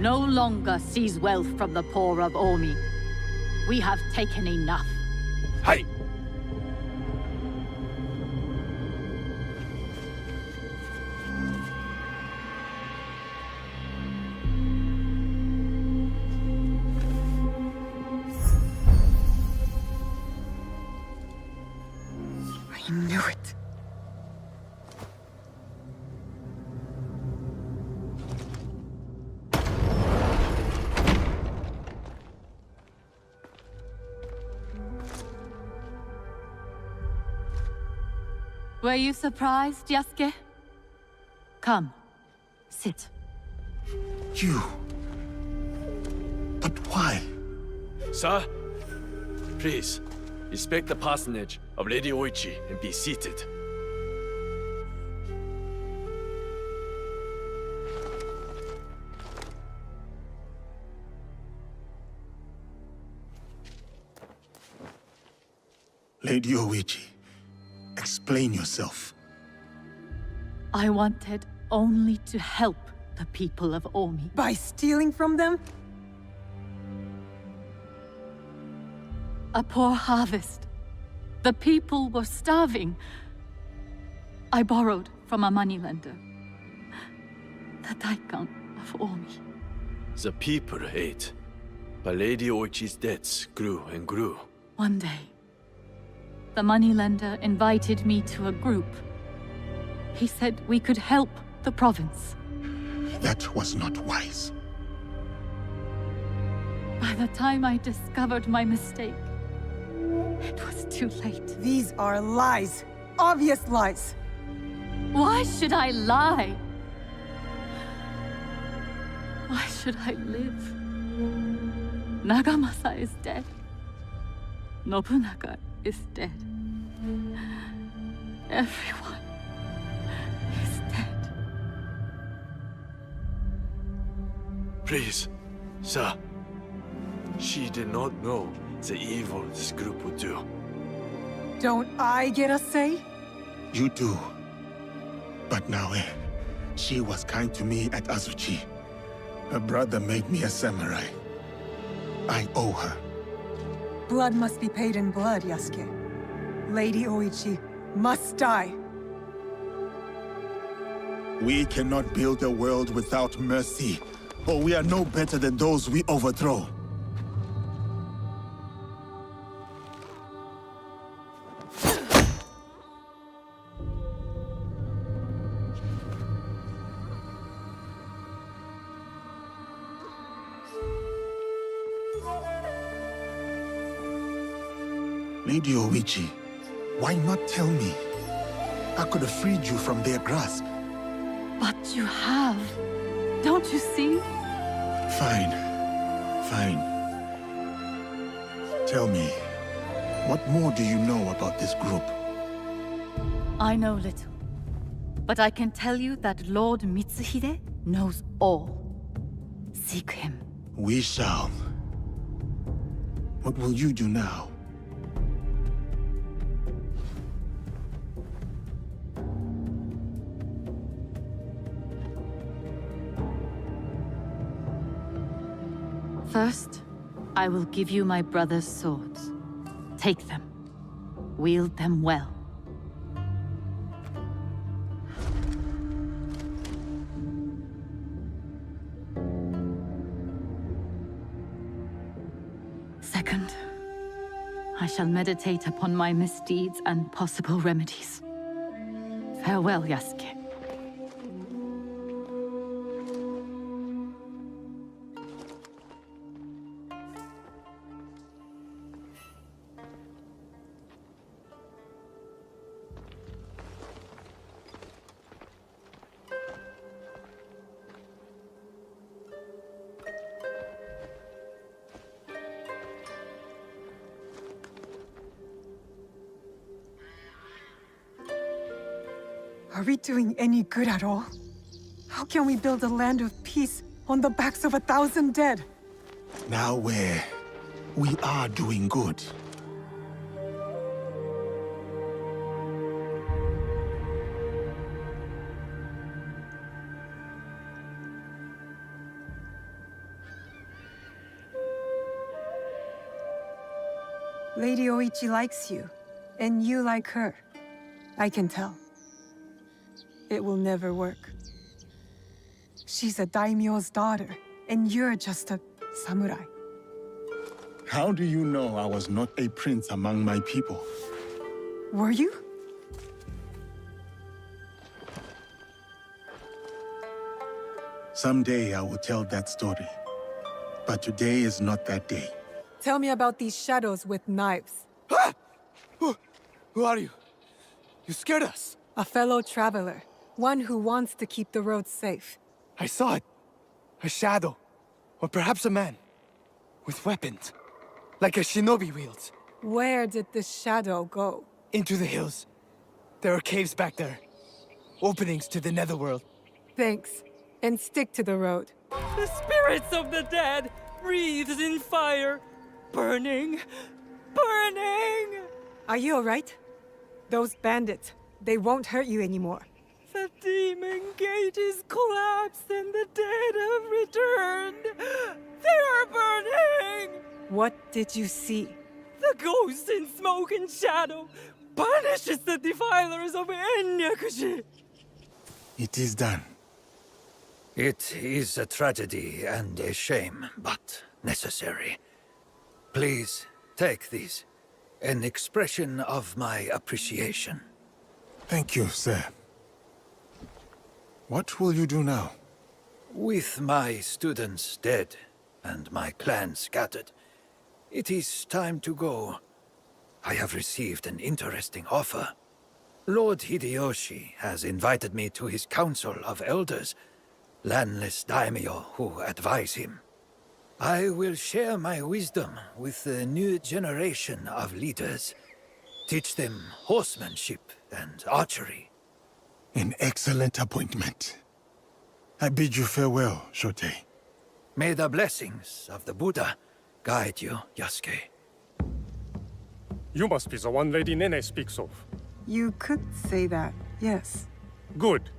no longer seize wealth from the poor of Omi. We have taken enough. Hey! I knew it. Were you surprised, Yasuke? Come, sit. You... But why? Sir, please, respect the parsonage of Lady Oichi and be seated. Lady Oichi, explain yourself. I wanted only to help the people of Omi. By stealing from them? A poor harvest. The people were starving. I borrowed from a moneylender. The Daikon of Omi. The people ate, but Lady Oichi's debts grew and grew. One day, the moneylender invited me to a group. He said we could help the province. That was not wise. By the time I discovered my mistake, it was too late. These are lies. Obvious lies. Why should I lie? Why should I live? Nagamasa is dead. Nobunaga is dead. Everyone is dead. Please, sir. She did not know the evil this group would do. Don't I get a say? You do. But now, she was kind to me at Azuchi. Her brother made me a samurai. I owe her. Blood must be paid in blood, Yasuke. Lady Oichi must die. We cannot build a world without mercy, or we are no better than those we overthrow. Lady Oichi, why not tell me? I could have freed you from their grasp. But you have. Don't you see? Fine. Fine. Tell me, what more do you know about this group? I know little. But I can tell you that Lord Mitsuhide knows all. Seek him. We shall. What will you do now? First, I will give you my brother's swords. Take them. Wield them well. Second, I shall meditate upon my misdeeds and possible remedies. Farewell, Yasuke. Are we doing any good at all? How can we build a land of peace on the backs of 1,000 dead? Now we are doing good. Lady Oichi likes you, and you like her. I can tell. It will never work. She's a daimyo's daughter, and you're just a samurai. How do you know I was not a prince among my people? Were you? Someday I will tell that story. But today is not that day. Tell me about these shadows with knives. Who are you? You scared us. A fellow traveler. One who wants to keep the roads safe. I saw it. A shadow. Or perhaps a man. With weapons. Like a shinobi wields. Where did the shadow go? Into the hills. There are caves back there. Openings to the netherworld. Thanks. And stick to the road. The spirits of the dead breathes in fire. Burning. Burning! Are you alright? Those bandits, they won't hurt you anymore. The demon gate is collapsed and the dead have returned. They are burning! What did you see? The ghost in smoke and shadow punishes the defilers of Enyakushi. It is done. It is a tragedy and a shame, but necessary. Please, take these. An expression of my appreciation. Thank you, sir. What will you do now? With my students dead and my clan scattered, it is time to go. I have received an interesting offer. Lord Hideyoshi has invited me to his council of elders, landless daimyo who advise him. I will share my wisdom with the new generation of leaders, teach them horsemanship and archery. An excellent appointment. I bid you farewell, Shote. May the blessings of the Buddha guide you, Yasuke. You must be the one Lady Nene speaks of. You could say that, yes. Good.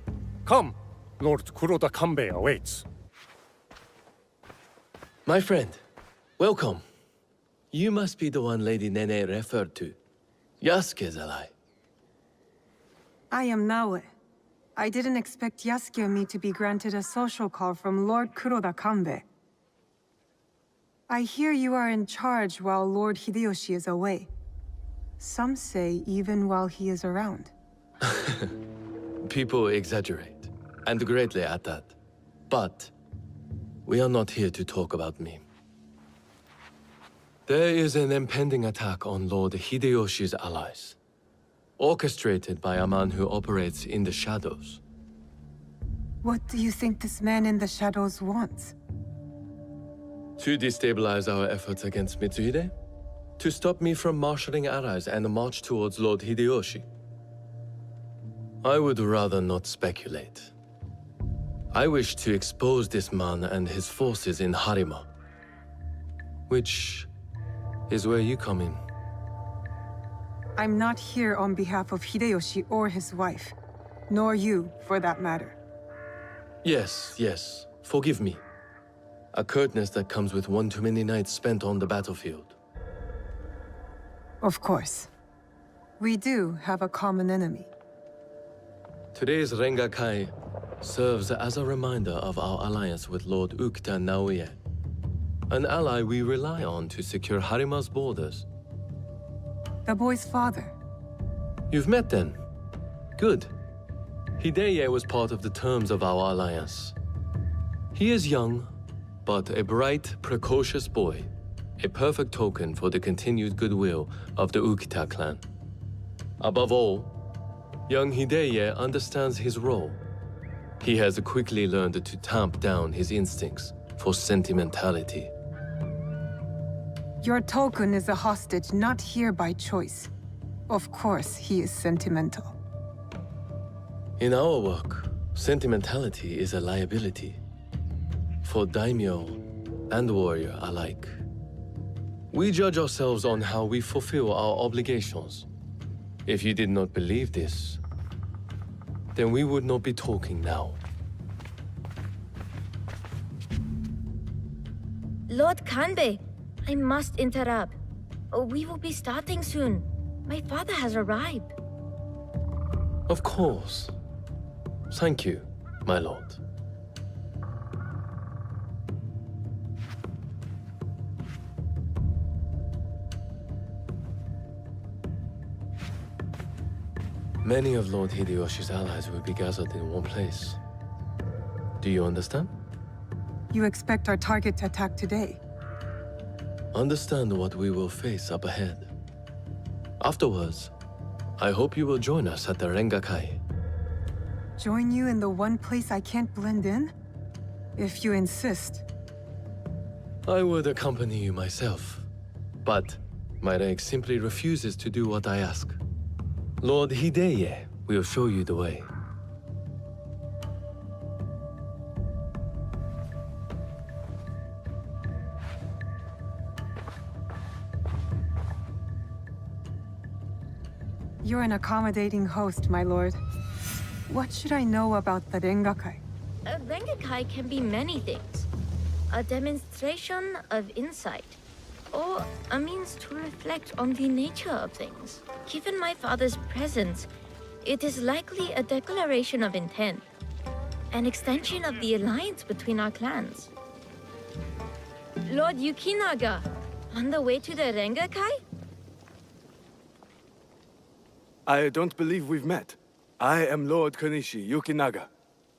Come. Lord Kuroda Kanbei awaits. My friend, welcome. You must be the one Lady Nene referred to. Yasuke's ally. I am Naoe. I didn't expect Yasuke and me to be granted a social call from Lord Kuroda Kanbei. I hear you are in charge while Lord Hideyoshi is away. Some say even while he is around. People exaggerate, and greatly at that. But we are not here to talk about me. There is an impending attack on Lord Hideyoshi's allies, orchestrated by a man who operates in the shadows. What do you think this man in the shadows wants? To destabilize our efforts against Mitsuhide? To stop me from marshaling allies and march towards Lord Hideyoshi? I would rather not speculate. I wish to expose this man and his forces in Harima, which is where you come in. I'm not here on behalf of Hideyoshi or his wife, nor you, for that matter. Yes, forgive me. A curtness that comes with one too many nights spent on the battlefield. Of course. We do have a common enemy. Today's Rengakai serves as a reminder of our alliance with Lord Ukta Naoye, an ally we rely on to secure Harima's borders. The boy's father. You've met then? Good. Hideye was part of the terms of our alliance. He is young, but a bright, precocious boy, a perfect token for the continued goodwill of the Ukita clan. Above all, young Hideye understands his role. He has quickly learned to tamp down his instincts for sentimentality. Your token is a hostage not here by choice. Of course, he is sentimental. In our work, sentimentality is a liability. For daimyo and warrior alike. We judge ourselves on how we fulfill our obligations. If you did not believe this, then we would not be talking now. Lord Kanbei, I must interrupt. We will be starting soon. My father has arrived. Of course. Thank you, my lord. Many of Lord Hideyoshi's allies will be gathered in one place. Do you understand? You expect our target to attack today? Understand what we will face up ahead. Afterwards, I hope you will join us at the Rengakai. Join you in the one place I can't blend in? If you insist. I would accompany you myself, but my rank simply refuses to do what I ask. Lord Hideye will show you the way. You're an accommodating host, my lord. What should I know about the Rengakai? A Rengakai can be many things. A demonstration of insight, or a means to reflect on the nature of things. Given my father's presence, it is likely a declaration of intent, an extension of the alliance between our clans. Lord Yukinaga, on the way to the Rengakai? I don't believe we've met. I am Lord Kanishi Yukinaga.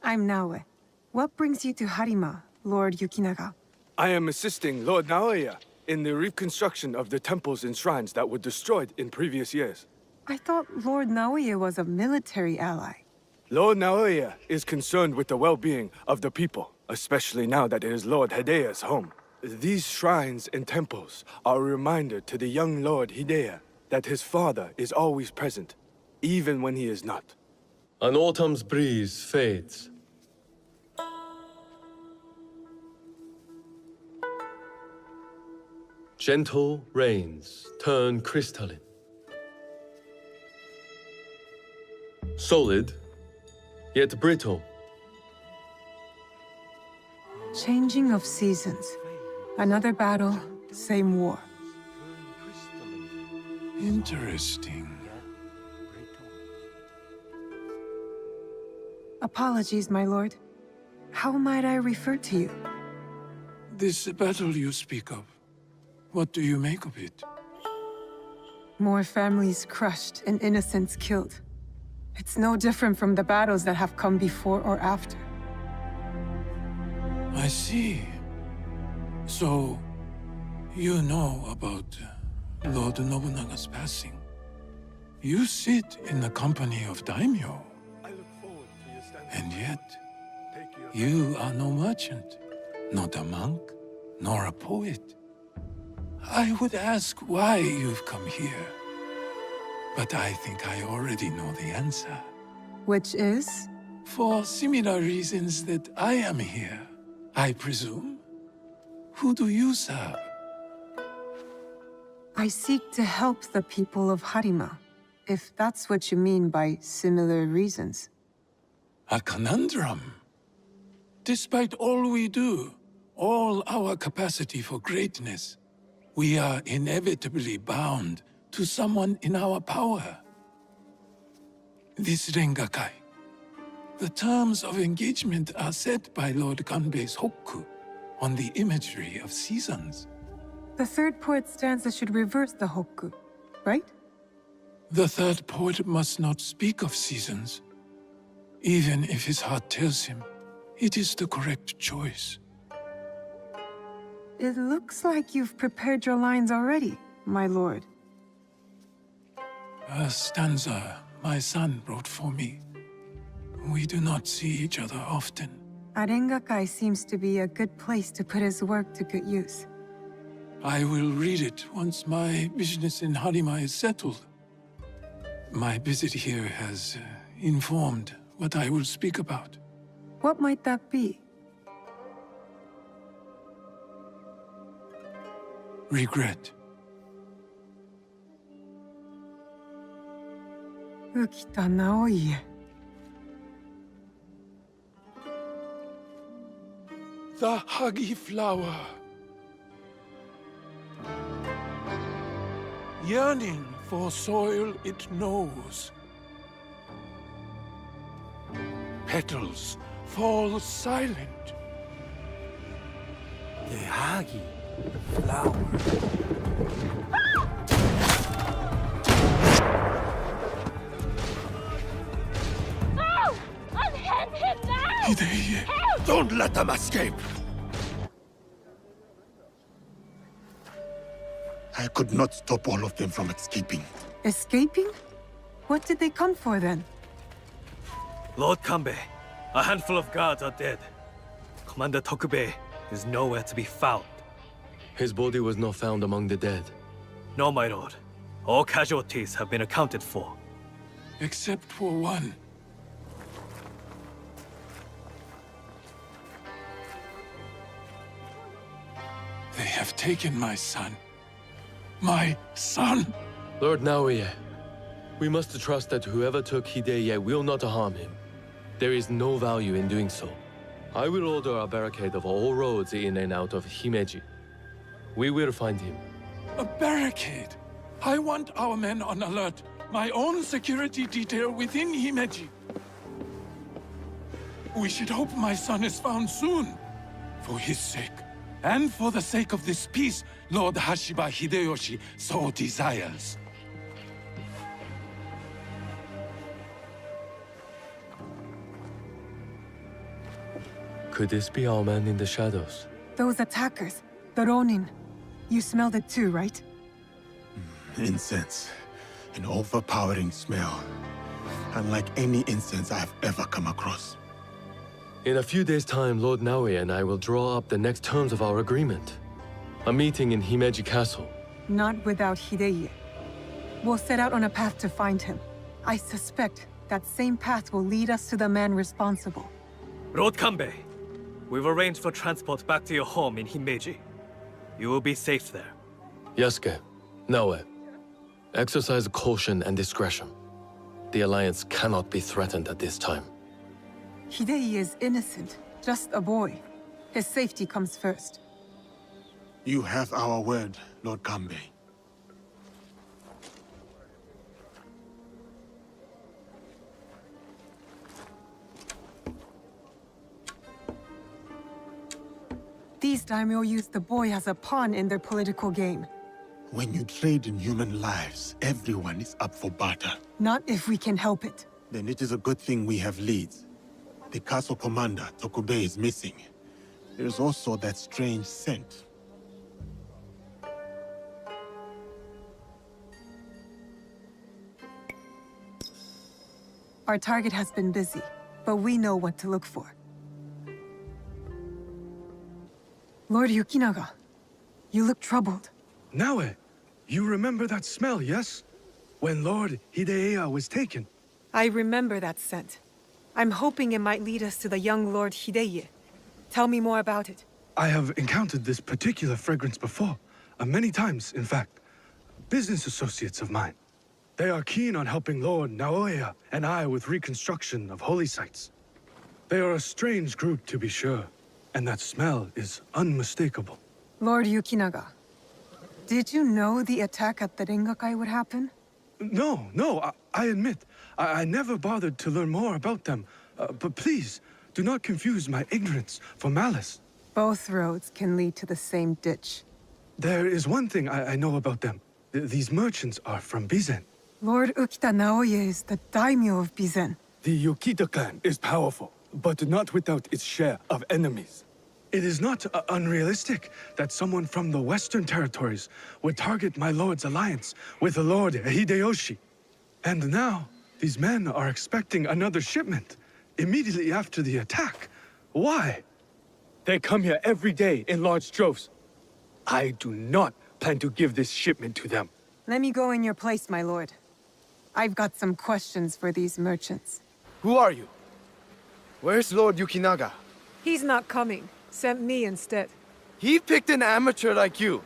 I'm Naoe. What brings you to Harima, Lord Yukinaga? I am assisting Lord Naoya in the reconstruction of the temples and shrines that were destroyed in previous years. I thought Lord Naoya was a military ally. Lord Naoya is concerned with the well-being of the people, especially now that it is Lord Hideya's home. These shrines and temples are a reminder to the young Lord Hideya that his father is always present, even when he is not. An autumn's breeze fades. Gentle rains turn crystalline. Solid, yet brittle. Changing of seasons. Another battle, same war. Interesting. Apologies, my lord. How might I refer to you? This battle you speak of, what do you make of it? More families crushed and innocents killed. It's no different from the battles that have come before or after. I see. So, you know about Lord Nobunaga's passing. You sit in the company of daimyo, I look forward to your standing. and yet, Take your you are no merchant, not a monk, nor a poet. I would ask why you've come here, but I think I already know the answer. Which is? For similar reasons that I am here, I presume. Who do you serve? I seek to help the people of Harima, if that's what you mean by similar reasons. A conundrum. Despite all we do, all our capacity for greatness, we are inevitably bound to someone in our power. This Rengakai. The terms of engagement are set by Lord Kanbei's Hokku on the imagery of seasons. The third poet stanza should reverse the Hokku, right? The third poet must not speak of seasons. Even if his heart tells him, it is the correct choice. It looks like you've prepared your lines already, my lord. A stanza my son wrote for me. We do not see each other often. Arengakai seems to be a good place to put his work to good use. I will read it once my business in Harima is settled. My visit here has informed what I will speak about. What might that be? Regret. Ukita Naoie. The Hagi flower. yearning for soil it knows. Petals fall silent. Yehagi, flower. No! Unhand him now! Hideye, don't let them escape! I could not stop all of them from escaping. Escaping? What did they come for then? Lord Kanbei, a handful of guards are dead. Commander Tokubei is nowhere to be found. His body was not found among the dead. No, my lord. All casualties have been accounted for. Except for one. They have taken my son. My son! Lord Naoya, we must trust that whoever took Hideye will not harm him. There is no value in doing so. I will order a barricade of all roads in and out of Himeji. We will find him. A barricade! I want our men on alert. My own security detail within Himeji. We should hope my son is found soon. For his sake. And for the sake of this peace, Lord Hashiba Hideyoshi so desires. Could this be our man in the shadows? Those attackers, the Ronin. You smelled it too, right? Incense. An overpowering smell. Unlike any incense I've ever come across. In a few days' time, Lord Naoya and I will draw up the next terms of our agreement. A meeting in Himeji Castle. Not without Hideye. We'll set out on a path to find him. I suspect that same path will lead us to the man responsible. Lord Kanbei, we've arranged for transport back to your home in Himeji. You will be safe there. Yasuke, Naoya, exercise caution and discretion. The Alliance cannot be threatened at this time. Hideye is innocent, just a boy. His safety comes first. You have our word, Lord Kanbei. These daimyo use the boy as a pawn in their political game. When you trade in human lives, everyone is up for barter. Not if we can help it. Then it is a good thing we have leads. The castle commander, Tokubei, is missing. There is also that strange scent. Our target has been busy, but we know what to look for. Lord Yukinaga, you look troubled. Naoya, you remember that smell, yes? When Lord Hideya was taken. I remember that scent. I'm hoping it might lead us to the young Lord Hideye. Tell me more about it. I have encountered this particular fragrance before. Many times, in fact. Business associates of mine. They are keen on helping Lord Naoya and I with reconstruction of holy sites. They are a strange group, to be sure, and that smell is unmistakable. Lord Yukinaga, did you know the attack at the Rengakai would happen? No, I admit, I never bothered to learn more about them. But please, do not confuse my ignorance for malice. Both roads can lead to the same ditch. There is one thing I know about them. These merchants are from Bizen. Lord Ukita Naoya is the daimyo of Bizen. The Yukita clan is powerful, but not without its share of enemies. It is not unrealistic that someone from the Western territories would target my lord's alliance with the Lord Hideyoshi. And now, these men are expecting another shipment immediately after the attack. Why? They come here every day in large droves. I do not plan to give this shipment to them. Let me go in your place, my lord. I've got some questions for these merchants. Who are you? Where's Lord Yukinaga? He's not coming. Sent me instead. He picked an amateur like you.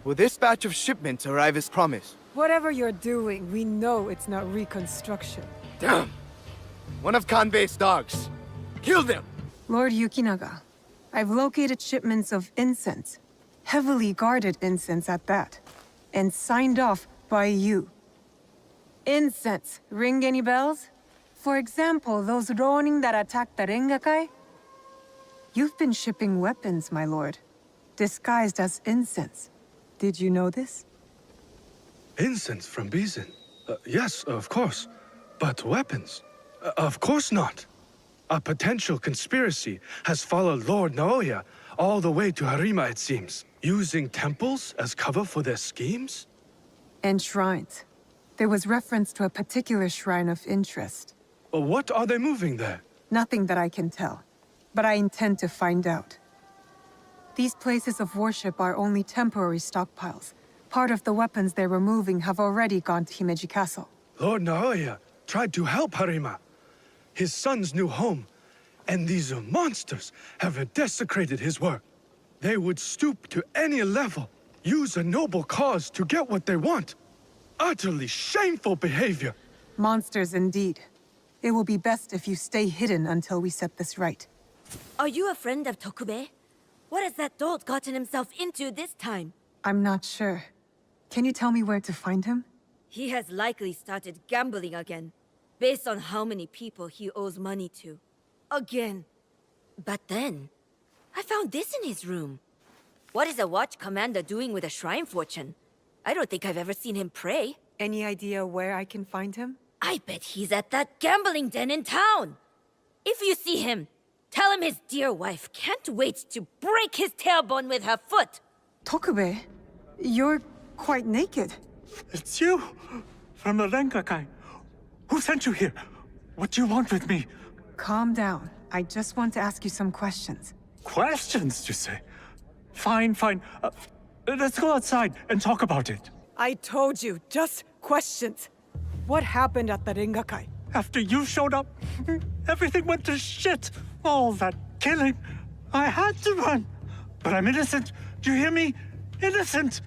Will this batch of shipments arrive as promised? Whatever you're doing, we know it's not reconstruction. Damn! One of Kanbei's dogs. Kill them! Lord Yukinaga, I've located shipments of incense. Heavily guarded incense at that. and signed off by you. Incense, ring any bells? For example, those Ronin that attacked the Rengakai? You've been shipping weapons, my lord, disguised as incense. Did you know this? Incense from Bizen? Yes, of course. But weapons? Of course not. A potential conspiracy has followed Lord Naoya all the way to Harima, it seems. Using temples as cover for their schemes? And shrines. There was reference to a particular shrine of interest. What are they moving there? Nothing that I can tell, but I intend to find out. These places of worship are only temporary stockpiles. Part of the weapons they're removing have already gone to Himeji Castle. Lord Naoya tried to help Harima, his son's new home, and these monsters have desecrated his work. They would stoop to any level, use a noble cause to get what they want. Utterly shameful behavior. Monsters indeed. It will be best if you stay hidden until we set this right. Are you a friend of Tokube? What has that dolt gotten himself into this time? I'm not sure. Can you tell me where to find him? He has likely started gambling again, based on how many people he owes money to. Again. But then, I found this in his room. What is a watch commander doing with a shrine fortune? I don't think I've ever seen him pray. Any idea where I can find him? I bet he's at that gambling den in town. If you see him, tell him his dear wife can't wait to break his tailbone with her foot. Tokube, you're quite naked. It's you! From the Rengakai. Who sent you here? What do you want with me? Calm down. I just want to ask you some questions. Questions, you say? Fine, fine. Let's go outside and talk about it. I told you, just questions. What happened at the Rengakai? After you showed up, everything went to shit. All that killing. I had to run. But I'm innocent. Do you hear me? Innocent!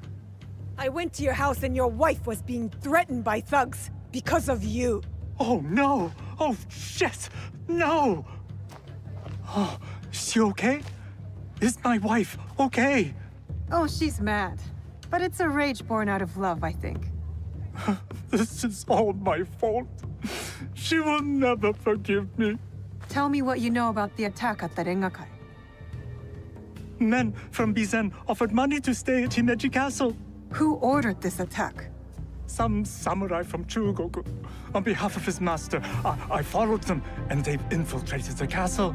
I went to your house and your wife was being threatened by thugs because of you. Oh, no! Oh, shit! No! Oh, is she okay? Is my wife okay? Oh, she's mad. But it's a rage born out of love, I think. This is all my fault. She will never forgive me. Tell me what you know about the attack at the Rengakai. Men from Bizen offered money to stay at Himeji Castle. Who ordered this attack? Some samurai from Chugoku. On behalf of his master, I followed them, and they've infiltrated the castle.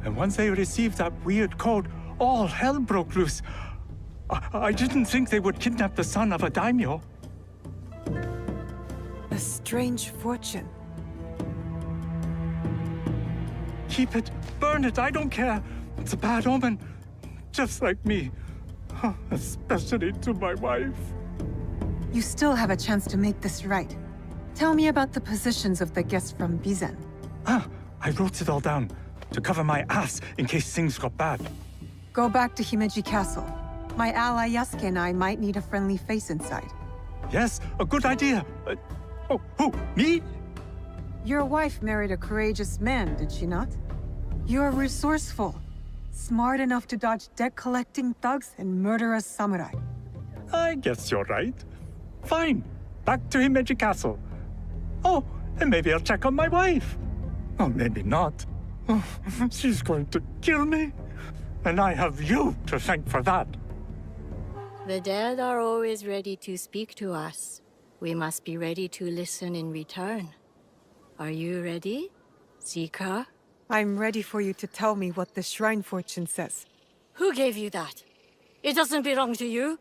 And once they received that weird code, all hell broke loose. I didn't think they would kidnap the son of a daimyo. A strange fortune. Keep it, burn it, I don't care. It's a bad omen, just like me. Especially to my wife. You still have a chance to make this right. Tell me about the positions of the guests from Bizen. I wrote it all down, to cover my ass in case things got bad. Go back to Himeji Castle. My ally Yasuke and I might need a friendly face inside. Yes, a good idea. Who, me? Your wife married a courageous man, did she not? You're resourceful. Smart enough to dodge debt-collecting thugs and murderous samurai. I guess you're right. Fine, back to Himeji Castle. Oh, and maybe I'll check on my wife. Oh, maybe not. Oh, she's going to kill me. And I have you to thank for that. The dead are always ready to speak to us. We must be ready to listen in return. Are you ready, Zika? I'm ready for you to tell me what the shrine fortune says. Who gave you that? It doesn't belong to you.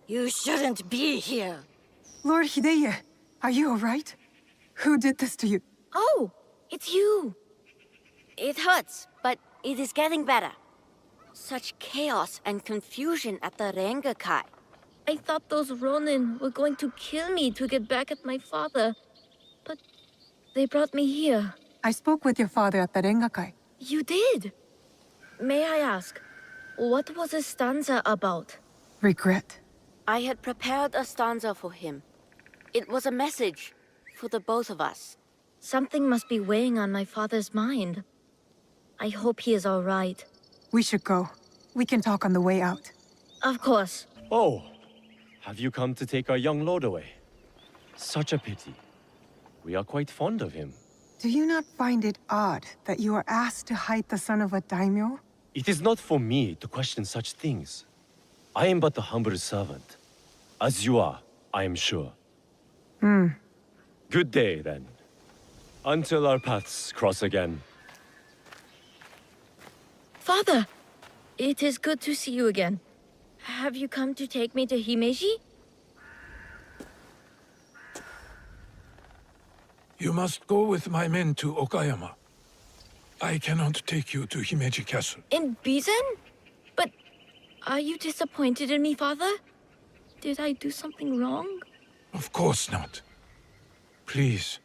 You shouldn't be here. Lord Hideye, are you all right? Who did this to you? Oh, it's you. It hurts, but it is getting better. Such chaos and confusion at the Rengakai. I thought those Ronin were going to kill me to get back at my father. But they brought me here. I spoke with your father at the Rengakai. You did? May I ask, what was a stanza about? Regret. I had prepared a stanza for him. It was a message for the both of us. Something must be weighing on my father's mind. I hope he is all right. We should go. We can talk on the way out. Of course. Oh, Have you come to take our young lord away? Such a pity. We are quite fond of him. Do you not find it odd that you are asked to hide the son of a daimyo? It is not for me to question such things. I am but a humble servant. As you are, I am sure. Good day, then. Until our paths cross again. Father, it is good to see you again. Have you come to take me to Himeji? You must go with my men to Okayama. I cannot take you to Himeji Castle. In Bizen? But are you disappointed in me, Father? Did I do something wrong? Of course not. Please,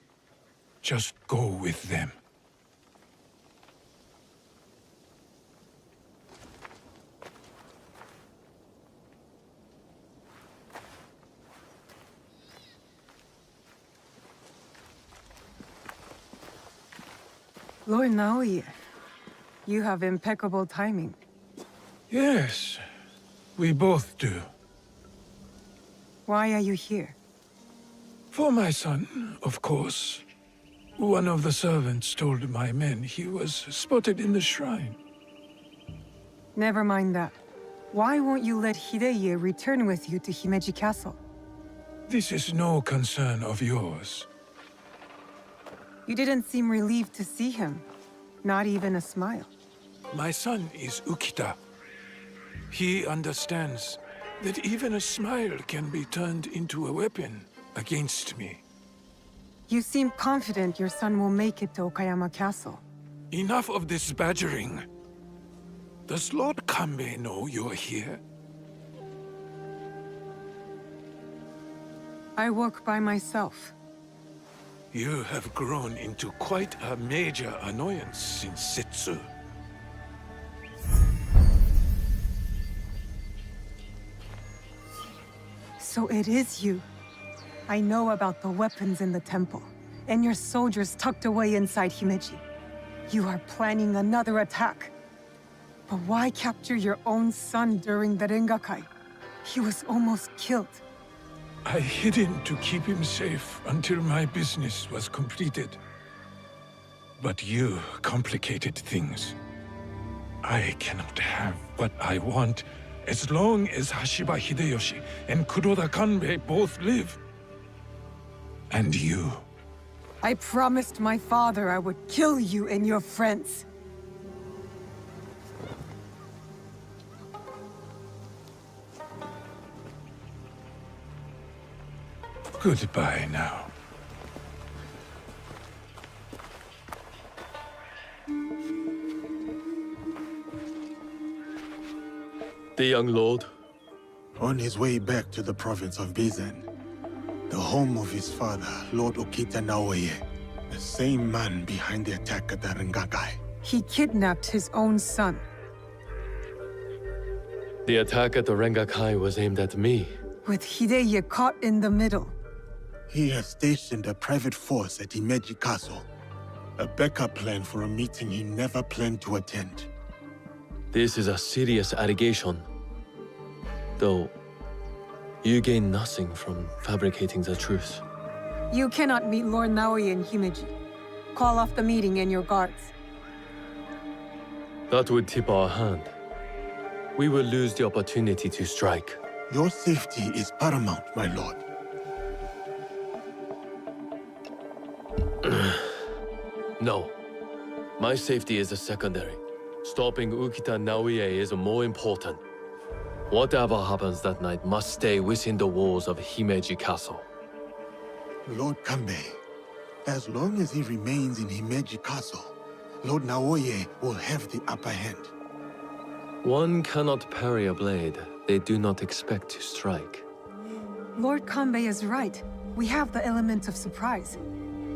just go with them. Lord Naoye, you have impeccable timing. Yes, we both do. Why are you here? For my son, of course. One of the servants told my men he was spotted in the shrine. Never mind that. Why won't you let Hideye return with you to Himeji Castle? This is no concern of yours. You didn't seem relieved to see him. Not even a smile. My son is Ukita. He understands that even a smile can be turned into a weapon against me. You seem confident your son will make it to Okayama Castle. Enough of this badgering. Does Lord Kanbei know you're here? I work by myself. You have grown into quite a major annoyance since Setsu. So it is you. I know about the weapons in the temple, and your soldiers tucked away inside Himeji. You are planning another attack. But why capture your own son during the Rengakai? He was almost killed. I hid him to keep him safe until my business was completed. But you complicated things. I cannot have what I want as long as Hashiba Hideyoshi and Kuroda Kanbei both live. And you. I promised my father I would kill you and your friends. Goodbye now. The young lord? On his way back to the province of Bizen, the home of his father, Lord Okita Naoye, the same man behind the attack at the Rengakai. He kidnapped his own son. The attack at the Rengakai was aimed at me. With Hideye caught in the middle. He has stationed a private force at Himeji Castle. A backup plan for a meeting he never planned to attend. This is a serious allegation. Though, you gain nothing from fabricating the truth. You cannot meet Lord Naoye in Himeji. Call off the meeting and your guards. That would tip our hand. We will lose the opportunity to strike. Your safety is paramount, my lord. No. My safety is a secondary. Stopping Ukita Naoye is more important. Whatever happens that night must stay within the walls of Himeji Castle. Lord Kanbei, as long as he remains in Himeji Castle, Lord Naoye will have the upper hand. One cannot parry a blade they do not expect to strike. Lord Kanbei is right. We have the element of surprise.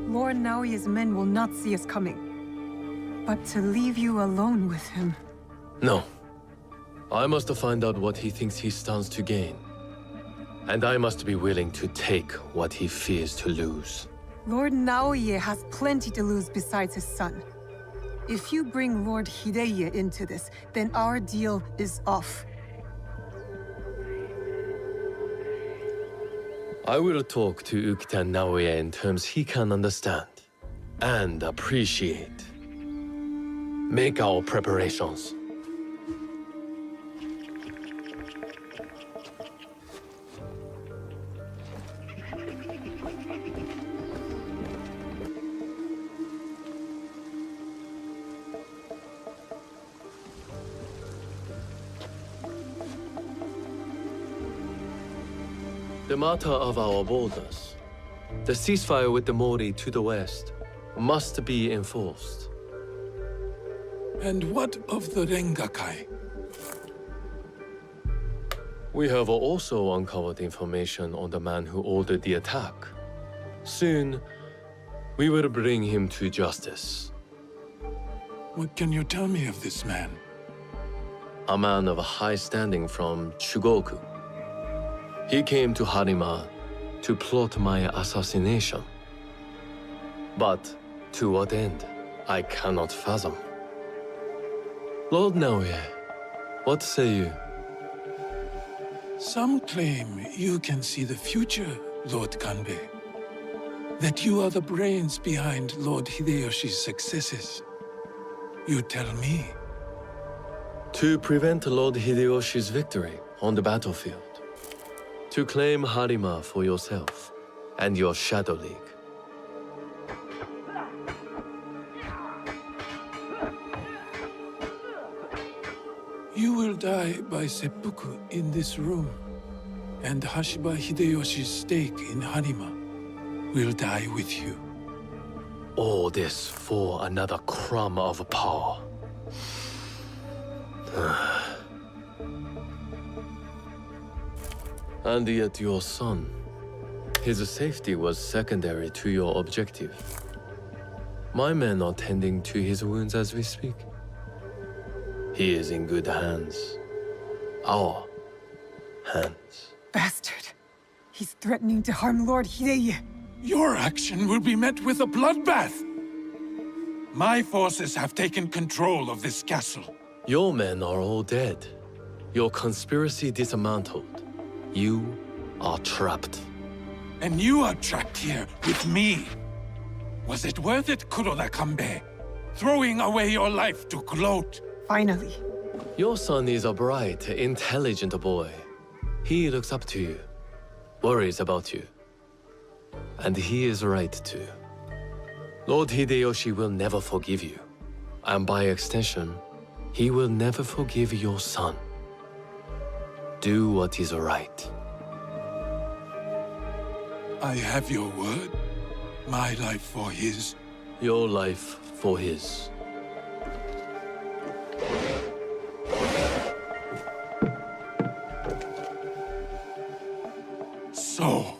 Lord Naoye's men will not see us coming. But to leave you alone with him... No. I must find out what he thinks he stands to gain. And I must be willing to take what he fears to lose. Lord Naoye has plenty to lose besides his son. If you bring Lord Hideye into this, then our deal is off. I will talk to Ukita Naoya in terms he can understand and appreciate. Make our preparations. The matter of our borders, the ceasefire with the Mori to the west, must be enforced. And what of the Rengakai? We have also uncovered information on the man who ordered the attack. Soon, we will bring him to justice. What can you tell me of this man? A man of high standing from Chugoku. He came to Harima to plot my assassination. But to what end, I cannot fathom. Lord Naoya, what say you? Some claim you can see the future, Lord Kanbei. That you are the brains behind Lord Hideyoshi's successes. You tell me. To prevent Lord Hideyoshi's victory on the battlefield. To claim Harima for yourself and your Shadow League. You will die by seppuku in this room, and Hashiba Hideyoshi's stake in Harima will die with you. All this for another crumb of power. And yet your son, his safety was secondary to your objective. My men are tending to his wounds as we speak. He is in good hands. Our hands. Bastard. He's threatening to harm Lord Hideye. Your action will be met with a bloodbath! My forces have taken control of this castle. Your men are all dead. Your conspiracy dismantled. You are trapped. And you are trapped here with me. Was it worth it, Kuroda Kanbei? Throwing away your life to gloat? Finally. Your son is a bright, intelligent boy. He looks up to you, worries about you. And he is right too. Lord Hideyoshi will never forgive you. And by extension, he will never forgive your son. Do what is right. I have your word. My life for his. Your life for his. So,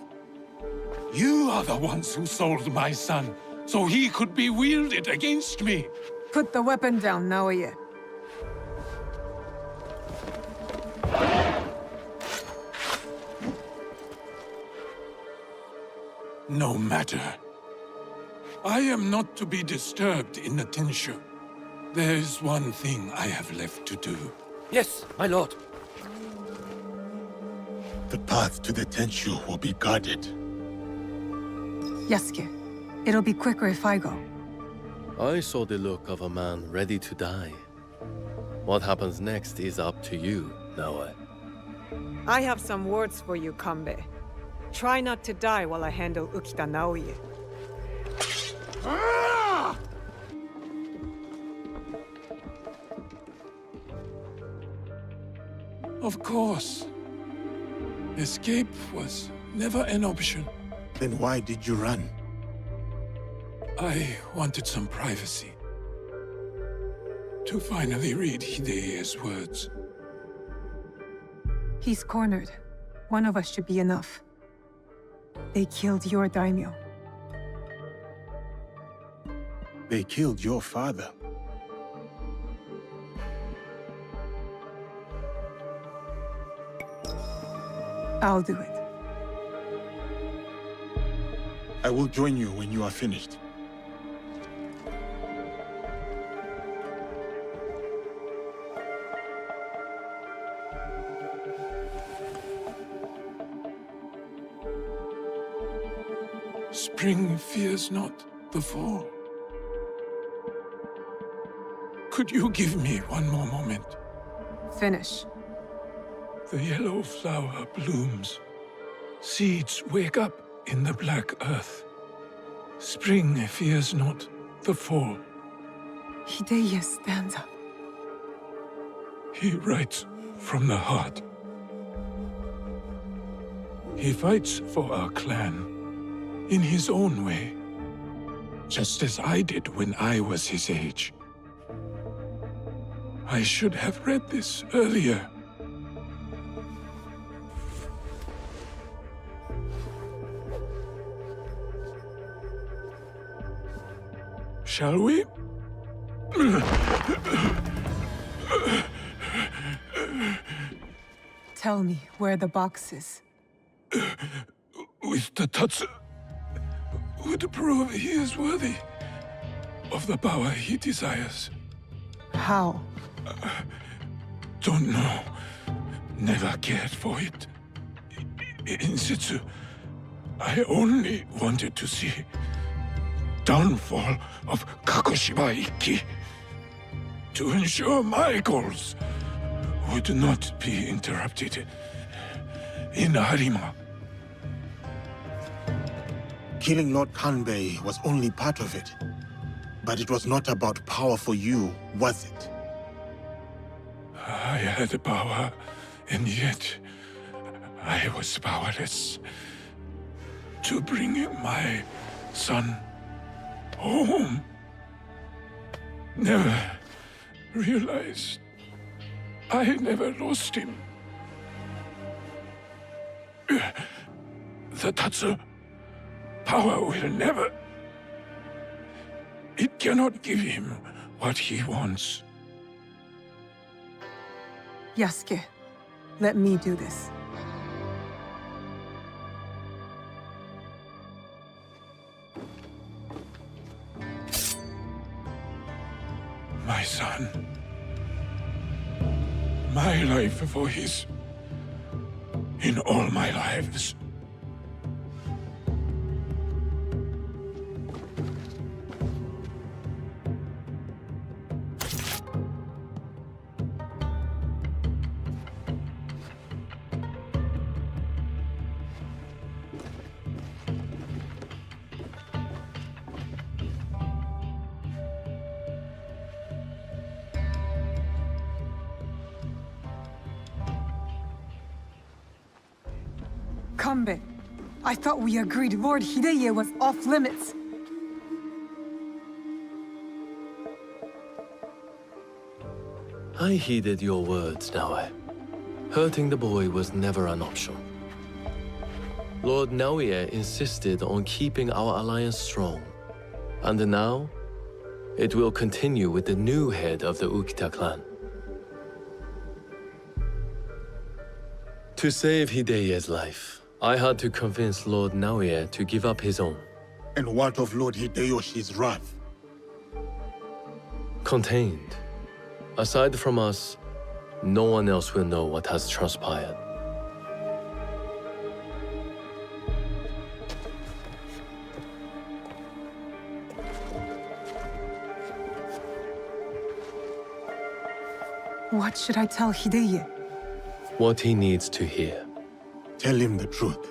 you are the ones who sold my son, so he could be wielded against me. Put the weapon down, Naoya. No matter. I am not to be disturbed in the Tenshu. There is one thing I have left to do. Yes, my lord. The path to the Tenshu will be guarded. Yasuke, it'll be quicker if I go. I saw the look of a man ready to die. What happens next is up to you, Naoya. I have some words for you, Kanbei. Try not to die while I handle Ukita Naoya. Of course. Escape was never an option. Then why did you run? I wanted some privacy. To finally read Hideye's words. He's cornered. One of us should be enough. They killed your daimyo. They killed your father. I'll do it. I will join you when you are finished. Spring fears not the fall. Could you give me one more moment? Finish. The yellow flower blooms. Seeds wake up in the black earth. Spring fears not the fall. Hideye stands up. He writes from the heart. He fights for our clan in his own way, just as I did when I was his age. I should have read this earlier. Shall we? Tell me where the box is. With the Tatsu would prove he is worthy of the power he desires. How? Don't know. Never cared for it. In Zetsu, I only wanted to see downfall of Kagoshima Ikki to ensure my goals would not be interrupted in Harima. Killing Lord Kanbei was only part of it. But it was not about power for you, was it? I had power, and yet I was powerless to bring my son home. Never realized I never lost him. The Tatsu power will never... It cannot give him what he wants. Yasuke, let me do this. My son. My life for his. In all my lives. Kanbei, I thought we agreed Lord Hideye was off limits. I heeded your words, Naoe. Hurting the boy was never an option. Lord Naoe insisted on keeping our alliance strong. And now, it will continue with the new head of the Ukita clan. To save Hideye's life, I had to convince Lord Naoe to give up his own. And what of Lord Hideyoshi's wrath? Contained. Aside from us, no one else will know what has transpired. What should I tell Hideye? What he needs to hear. Tell him the truth.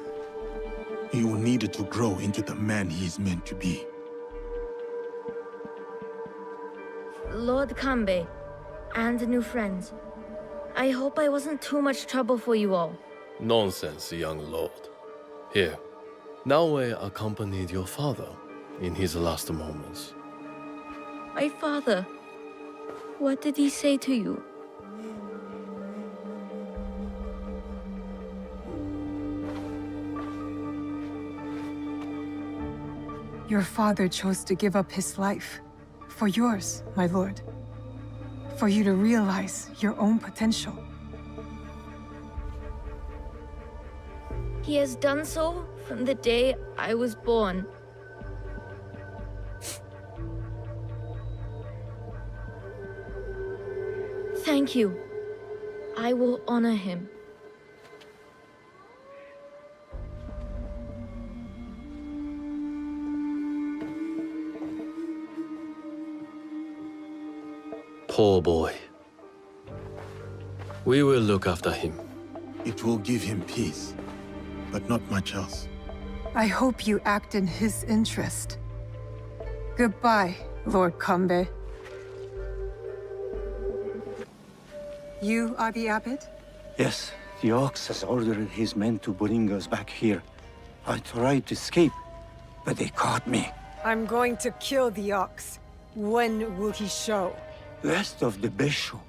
He will need to grow into the man he is meant to be. Lord Kanbei, and new friends. I hope I wasn't too much trouble for you all. Nonsense, young lord. Here, Naoe accompanied your father in his last moments. My father, what did he say to you? Your father chose to give up his life. For yours, my lord. For you to realize your own potential. He has done so from the day I was born. Thank you. I will honor him. Poor boy. We will look after him. It will give him peace, but not much else. I hope you act in his interest. Goodbye, Lord Kanbei. You are the abbot? Yes, the Ox has ordered his men to bring us back here. I tried to escape, but they caught me. I'm going to kill the Ox. When will he show? Rest of the Besho.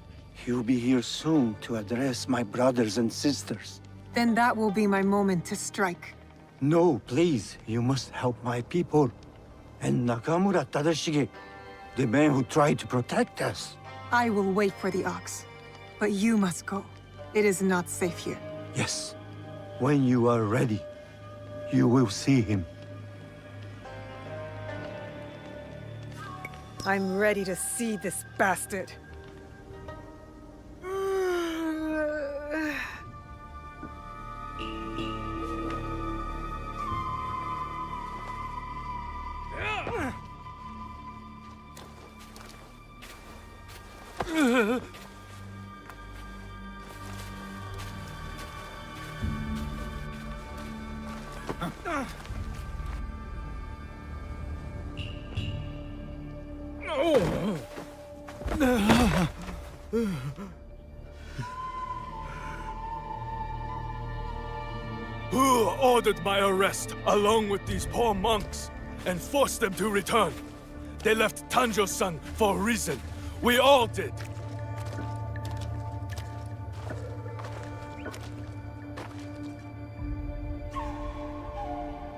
He'll be here soon to address my brothers and sisters. Then that will be my moment to strike. No, please. You must help my people. And Nakamura Tadashige, the man who tried to protect us. I will wait for the Ox. But you must go. It is not safe here. Yes. When you are ready, you will see him. I'm ready to see this bastard. Who ordered my arrest, along with these poor monks, and forced them to return? They left Tanjo-san for a reason. We all did.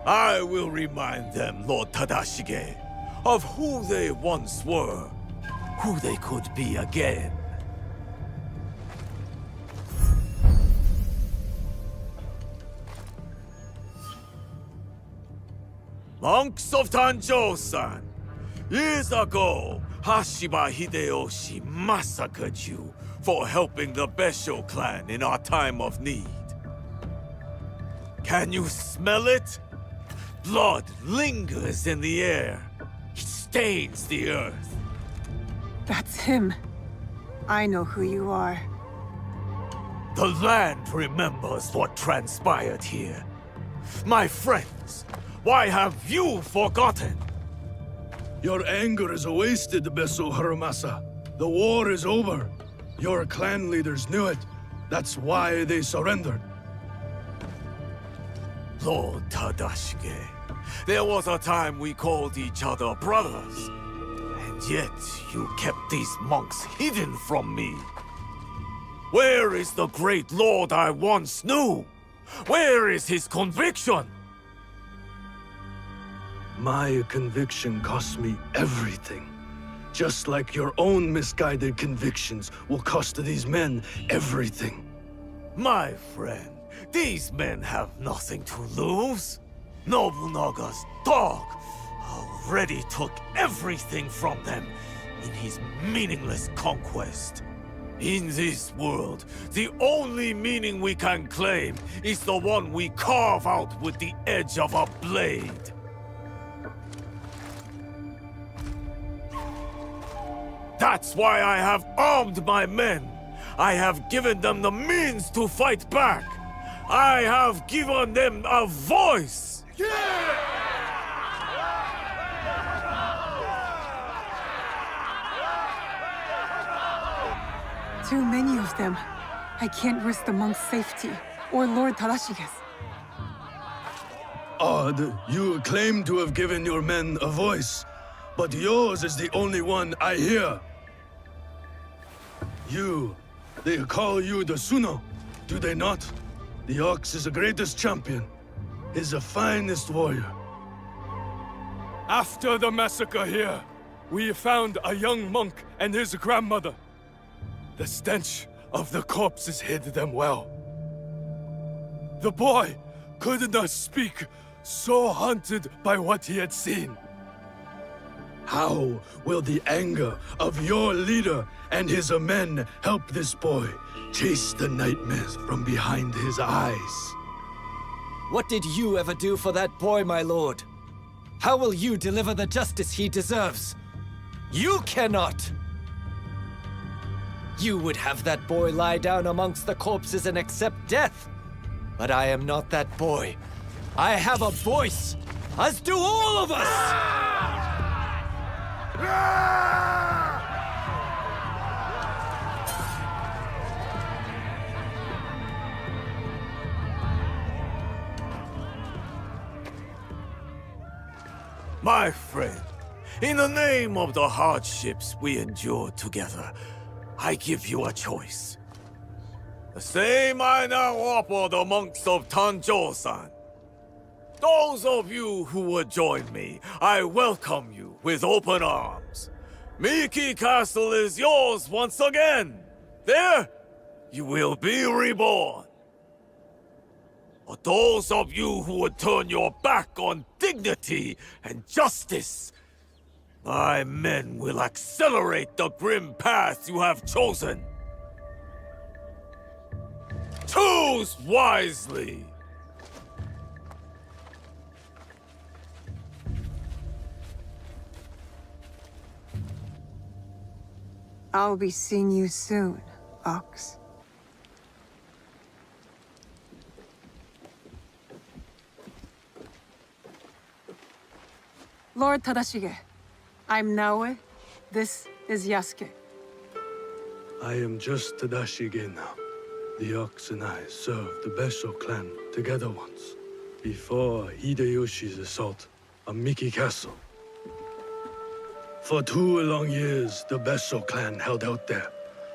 I will remind them, Lord Tadashige, of who they once were, who they could be again. Monks of Tanjo-san, years ago, Hashiba Hideyoshi massacred you for helping the Besho clan in our time of need. Can you smell it? Blood lingers in the air. It stains the earth. That's him. I know who you are. The land remembers what transpired here. My friends, why have you forgotten? Your anger is wasted, Beso Harumasa. The war is over. Your clan leaders knew it. That's why they surrendered. Lord Tadashige, there was a time we called each other brothers. And yet, you kept these monks hidden from me. Where is the great lord I once knew? Where is his conviction? My conviction cost me everything. Just like your own misguided convictions will cost these men everything. My friend, these men have nothing to lose. Nobunaga's dog already took everything from them in his meaningless conquest. In this world, the only meaning we can claim is the one we carve out with the edge of a blade. That's why I have armed my men. I have given them the means to fight back. I have given them a voice. Too many of them. I can't risk the monk's safety, or Lord Tadashige's. Odd, you claim to have given your men a voice, but yours is the only one I hear. They call you the Suno, do they not? The Ox is the greatest champion. He's the finest warrior. After the massacre here, we found a young monk and his grandmother. The stench of the corpses hid them well. The boy could not speak, so haunted by what he had seen. How will the anger of your leader and his men help this boy chase the nightmares from behind his eyes? What did you ever do for that boy, my lord? How will you deliver the justice he deserves? You cannot! You would have that boy lie down amongst the corpses and accept death. But I am not that boy. I have a voice, as do all of us! My friend, in the name of the hardships we endured together, I give you a choice. The same I now offer the monks of Tanjo-san. Those of you who would join me, I welcome you with open arms. Miki Castle is yours once again. There, you will be reborn. But those of you who would turn your back on dignity and justice, my men will accelerate the grim path you have chosen. Choose wisely! I'll be seeing you soon, Ox. Lord Tadashige, I'm Naoe. This is Yasuke. I am just Tadashige now. The Ox and I served the Besso clan together once, before Hideyoshi's assault on Miki Castle. For 2 long years, the Besso clan held out there,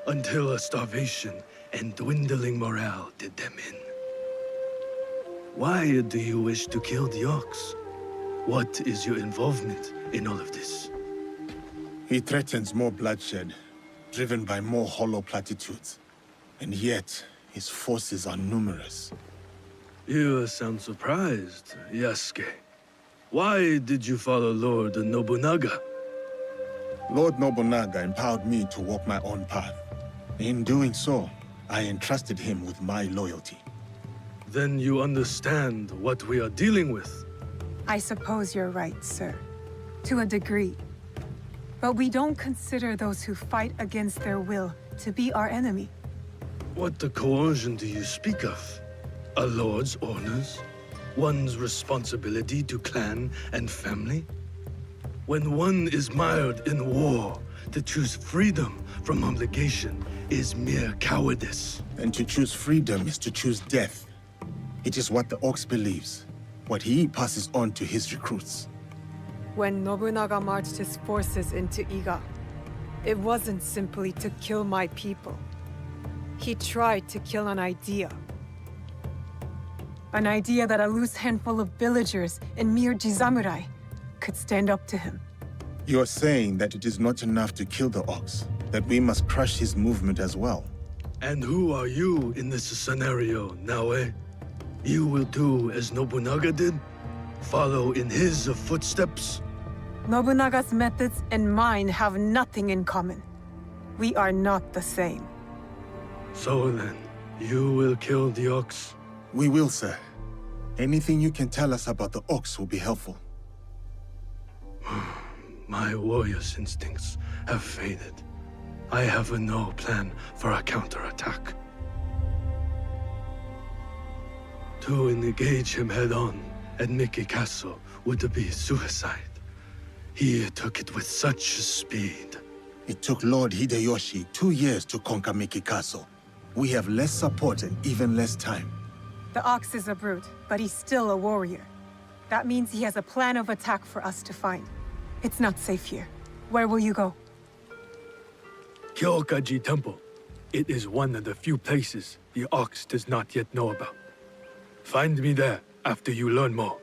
until a starvation and dwindling morale did them in. Why do you wish to kill the Ox? What is your involvement in all of this? He threatens more bloodshed, driven by more hollow platitudes. And yet, his forces are numerous. You sound surprised, Yasuke. Why did you follow Lord Nobunaga? Lord Nobunaga empowered me to walk my own path. In doing so, I entrusted him with my loyalty. Then you understand what we are dealing with. I suppose you're right, sir. To a degree. But we don't consider those who fight against their will to be our enemy. What the coercion do you speak of? A lord's orders? One's responsibility to clan and family? When one is mired in war, to choose freedom from obligation is mere cowardice. And to choose freedom is to choose death. It is what the Ox believes, what he passes on to his recruits. When Nobunaga marched his forces into Iga, it wasn't simply to kill my people. He tried to kill an idea. An idea that a loose handful of villagers and mere Jisamurai could stand up to him. You are saying that it is not enough to kill the Ox, that we must crush his movement as well. And who are you in this scenario, Naoe? You will do as Nobunaga did? Follow in his footsteps? Nobunaga's methods and mine have nothing in common. We are not the same. So then, you will kill the Ox? We will, sir. Anything you can tell us about the Ox will be helpful. My warrior's instincts have faded. I have no plan for a counterattack. To engage him head-on at Miki Castle would be suicide. He took it with such speed. It took Lord Hideyoshi 2 years to conquer Miki Castle. We have less support and even less time. The Ox is a brute, but he's still a warrior. That means he has a plan of attack for us to find. It's not safe here. Where will you go? Kyokaji Temple. It is one of the few places the Ox does not yet know about. Find me there after you learn more.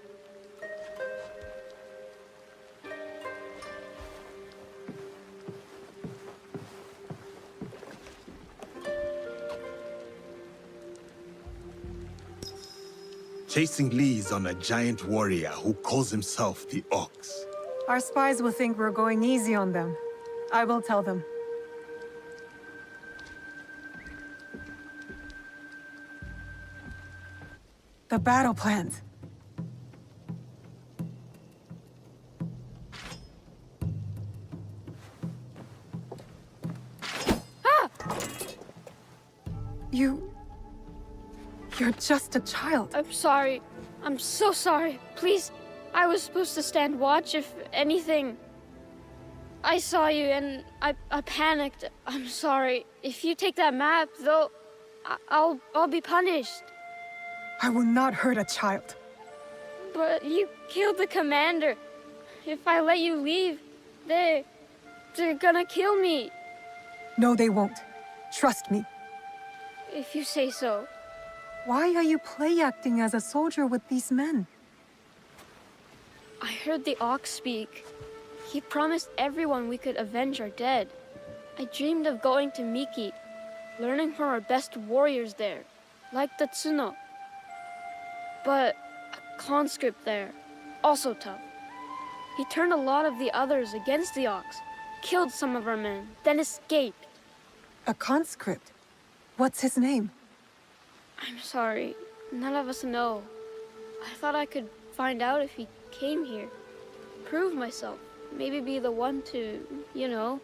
Chasing leads on a giant warrior who calls himself the Ox. Our spies will think we're going easy on them. I will tell them. The battle plans. You're just a child. I'm sorry. I'm so sorry. Please, I was supposed to stand watch if anything. I saw you and I panicked. I'm sorry. If you take that map, though, I'll be punished. I will not hurt a child. But you killed the commander. If I let you leave, they're gonna kill me. No, they won't. Trust me. If you say so. Why are you play-acting as a soldier with these men? I heard the Ox speak. He promised everyone we could avenge our dead. I dreamed of going to Miki, learning from our best warriors there, like the Tsuno. But a conscript there, also tough. He turned a lot of the others against the Ox, killed some of our men, then escaped. A conscript? What's his name? I'm sorry, none of us know. I thought I could find out if he came here, prove myself, maybe be the one to, you know.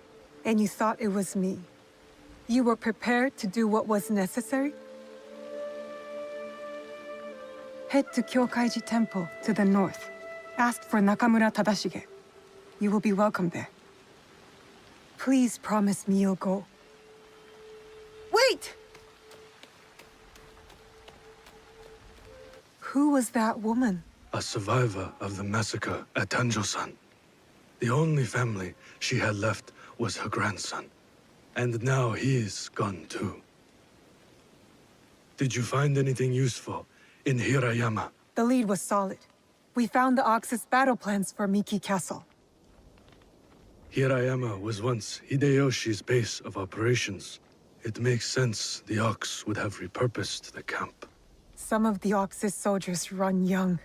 And you thought it was me? You were prepared to do what was necessary? Head to Kyokaiji Temple to the north. Ask for Nakamura Tadashige. You will be welcome there. Please promise me you'll go. Wait! Who was that woman? A survivor of the massacre at Tanjo-san. The only family she had left was her grandson. And now he's gone too. Did you find anything useful in Hirayama? The lead was solid. We found the Ox's battle plans for Miki Castle. Hirayama was once Hideyoshi's base of operations. It makes sense the Ox would have repurposed the camp. Some of the Ox's soldiers run young.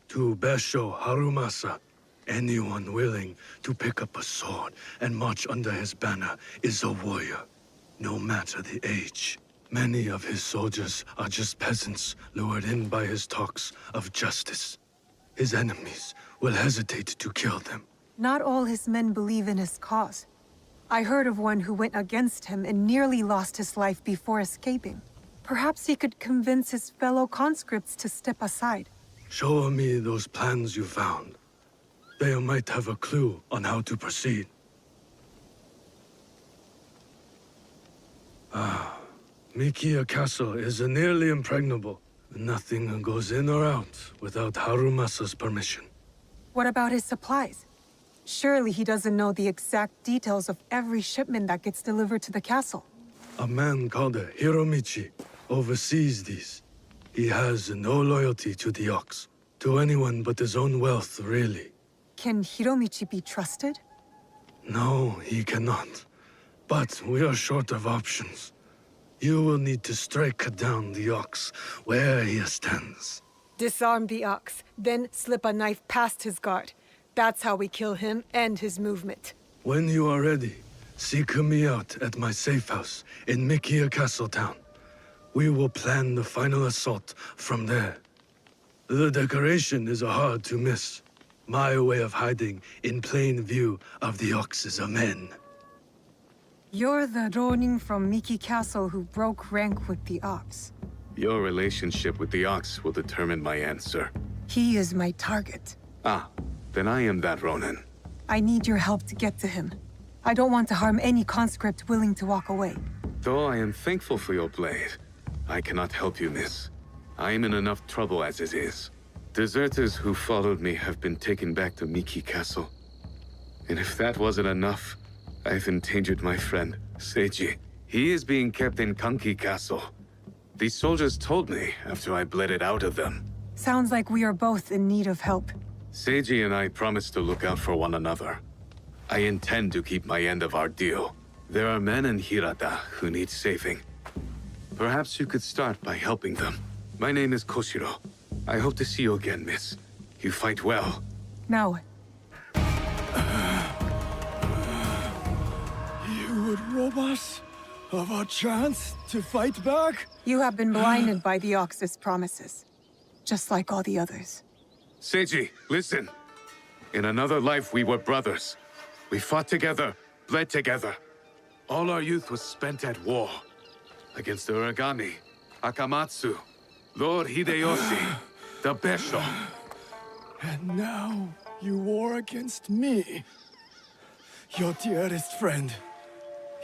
To Basho Harumasa, anyone willing to pick up a sword and march under his banner is a warrior, no matter the age. Many of his soldiers are just peasants lured in by his talks of justice. His enemies will hesitate to kill them. Not all his men believe in his cause. I heard of one who went against him and nearly lost his life before escaping. Perhaps he could convince his fellow conscripts to step aside. Show me those plans you found. They might have a clue on how to proceed. Mikiya Castle is nearly impregnable. Nothing goes in or out without Harumasa's permission. What about his supplies? Surely he doesn't know the exact details of every shipment that gets delivered to the castle. A man called Hiromichi oversees these. He has no loyalty to the Ox, to anyone but his own wealth, really. Can Hiromichi be trusted? No, he cannot. But we are short of options. You will need to strike down the Ox where he stands. Disarm the Ox, then slip a knife past his guard. That's how we kill him and his movement. When you are ready, seek me out at my safe house in Mikiya Castle Town. We will plan the final assault from there. The decoration is hard to miss. My way of hiding in plain view of the Ox's men. You're the Ronin from Miki Castle who broke rank with the Ox. Your relationship with the Ox will determine my answer. He is my target. Ah, then I am that Ronin. I need your help to get to him. I don't want to harm any conscript willing to walk away. Though I am thankful for your blade, I cannot help you, miss. I am in enough trouble as it is. Deserters who followed me have been taken back to Miki Castle. And if that wasn't enough, I've endangered my friend, Seiji. He is being kept in Kanki Castle. These soldiers told me after I bled it out of them. Sounds like we are both in need of help. Seiji and I promised to look out for one another. I intend to keep my end of our deal. There are men in Hirata who need saving. Perhaps you could start by helping them. My name is Koshiro. I hope to see you again, miss. You fight well. Now what? You would rob us of our chance to fight back? You have been blinded by the Ox's promises, just like all the others. Seiji, listen. In another life, we were brothers. We fought together, bled together. All our youth was spent at war. against the Uragami, Akamatsu, Lord Hideyoshi, the Besho. And now you war against me. Your dearest friend.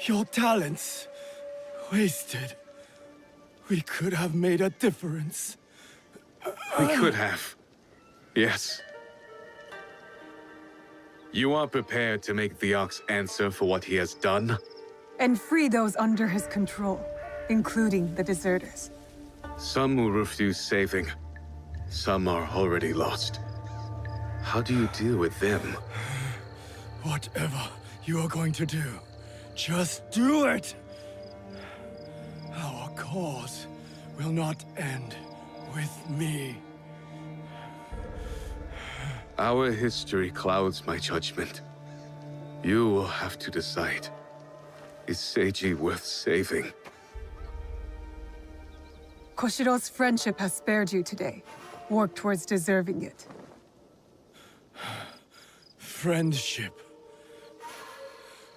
Your talents. Wasted. We could have made a difference. We could have. Yes. You are prepared to make the Ox answer for what he has done? And free those under his control, including the deserters. Some will refuse saving. Some are already lost. How do you deal with them? Whatever you are going to do, just do it! Our cause will not end with me. Our history clouds my judgment. You will have to decide. Is Seiji worth saving? Koshiro's friendship has spared you today. Work towards deserving it. Friendship.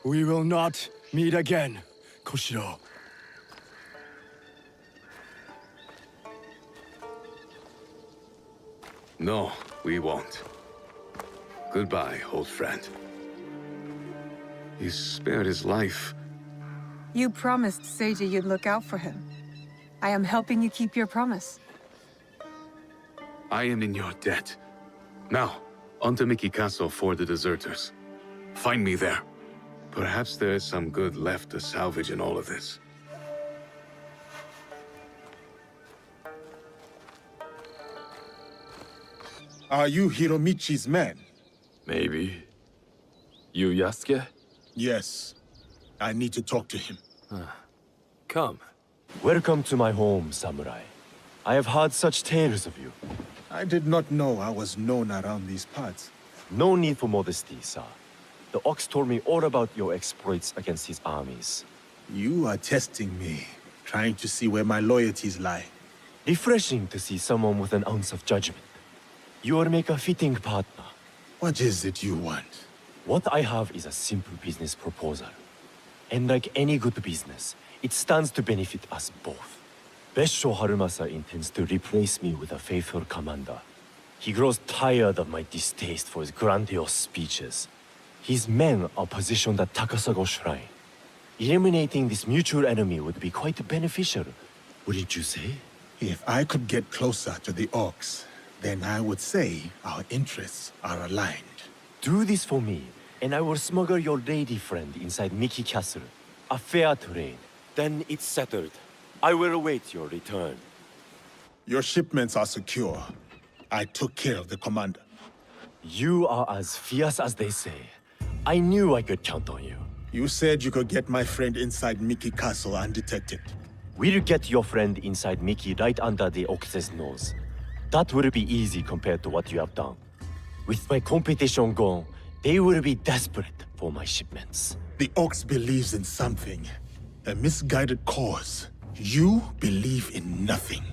We will not meet again, Koshiro. No, we won't. Goodbye, old friend. You spared his life. You promised Seiji you'd look out for him. I am helping you keep your promise. I am in your debt. Now, on to Miki Castle for the deserters. Find me there. Perhaps there is some good left to salvage in all of this. Are you Hiromichi's man? Maybe. You Yasuke? Yes. I need to talk to him. Come. Welcome to my home, samurai. I have heard such tales of you. I did not know I was known around these parts. No need for modesty, sir. The Ox told me all about your exploits against his armies. You are testing me, trying to see where my loyalties lie. Refreshing to see someone with an ounce of judgment. You will make a fitting partner. What is it you want? What I have is a simple business proposal. And like any good business, it stands to benefit us both. Besho Harumasa intends to replace me with a faithful commander. He grows tired of my distaste for his grandiose speeches. His men are positioned at Takasago Shrine. Eliminating this mutual enemy would be quite beneficial, wouldn't you say? If I could get closer to the Ox, then I would say our interests are aligned. Do this for me, and I will smuggle your lady friend inside Miki Castle. A fair trade. Then it's settled. I will await your return. Your shipments are secure. I took care of the commander. You are as fierce as they say. I knew I could count on you. You said you could get my friend inside Miki Castle undetected. We'll get your friend inside Miki right under the Ox's nose. That will be easy compared to what you have done. With my competition gone, they will be desperate for my shipments. The Ox believes in something. A misguided cause. You believe in nothing.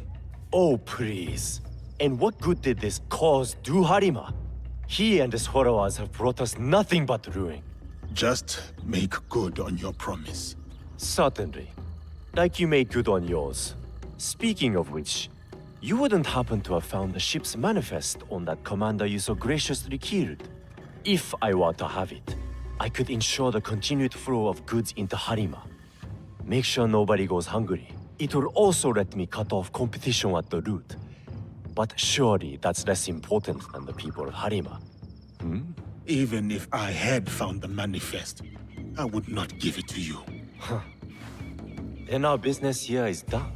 Oh, please. And what good did this cause do Harima? He and his followers have brought us nothing but ruin. Just make good on your promise. Certainly. Like you made good on yours. Speaking of which, you wouldn't happen to have found the ship's manifest on that commander you so graciously killed. If I were to have it, I could ensure the continued flow of goods into Harima. Make sure nobody goes hungry. It will also let me cut off competition at the root. But surely that's less important than the people of Harima. Even if I had found the manifest, I would not give it to you. Then our business here is done.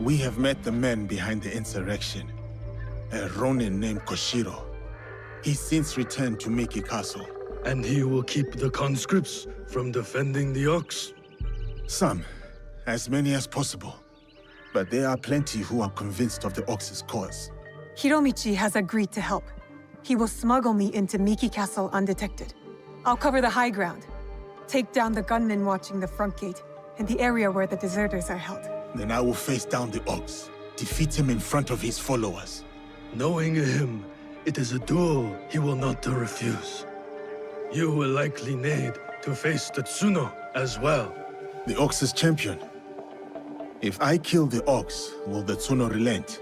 We have met the men behind the insurrection. A Ronin named Koshiro. He's since returned to Miki Castle. And he will keep the conscripts from defending the Ox? Some. As many as possible. But there are plenty who are convinced of the Ox's cause. Hiromichi has agreed to help. He will smuggle me into Miki Castle undetected. I'll cover the high ground. Take down the gunmen watching the front gate, and the area where the deserters are held. Then I will face down the Ox. Defeat him in front of his followers. Knowing him, it is a duel he will not refuse. You will likely need to face the Tsuno as well. The Ox's champion. If I kill the Ox, will the Tsuno relent?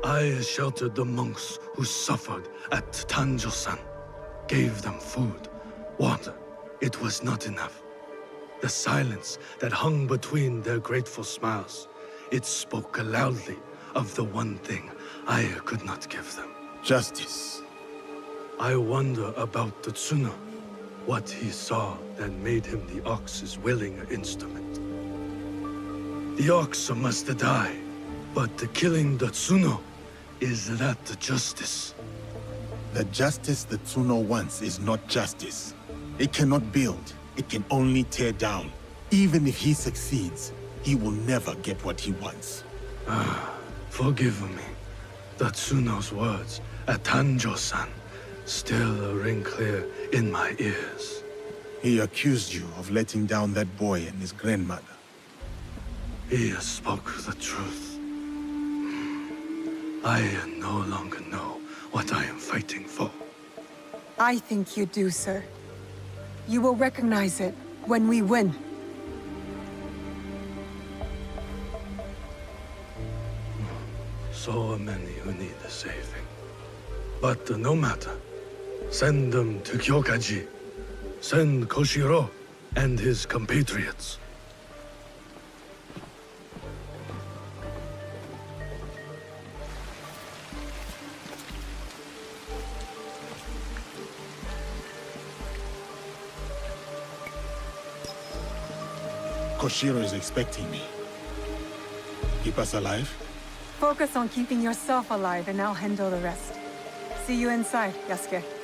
I sheltered the monks who suffered at Tanjo-san. Gave them food, water. It was not enough. The silence that hung between their grateful smiles, it spoke loudly of the one thing I could not give them. Justice. I wonder about the Tsuno. What he saw that made him the Ox's willing instrument. The Ox must die, but killing the Tsuno, is that the justice? The justice the Tsuno wants is not justice. It cannot build, it can only tear down. Even if he succeeds, he will never get what he wants. Forgive me. The Tsuno's words at Tanjo-san still ring clear in my ears. He accused you of letting down that boy and his grandmother. He spoke the truth. I no longer know what I am fighting for. I think you do, sir. You will recognize it when we win. So many who need saving. But no matter. Send them to Kyokaji. Send Koshiro and his compatriots. Koshiro is expecting me. Keep us alive? Focus on keeping yourself alive and I'll handle the rest. See you inside, Yasuke.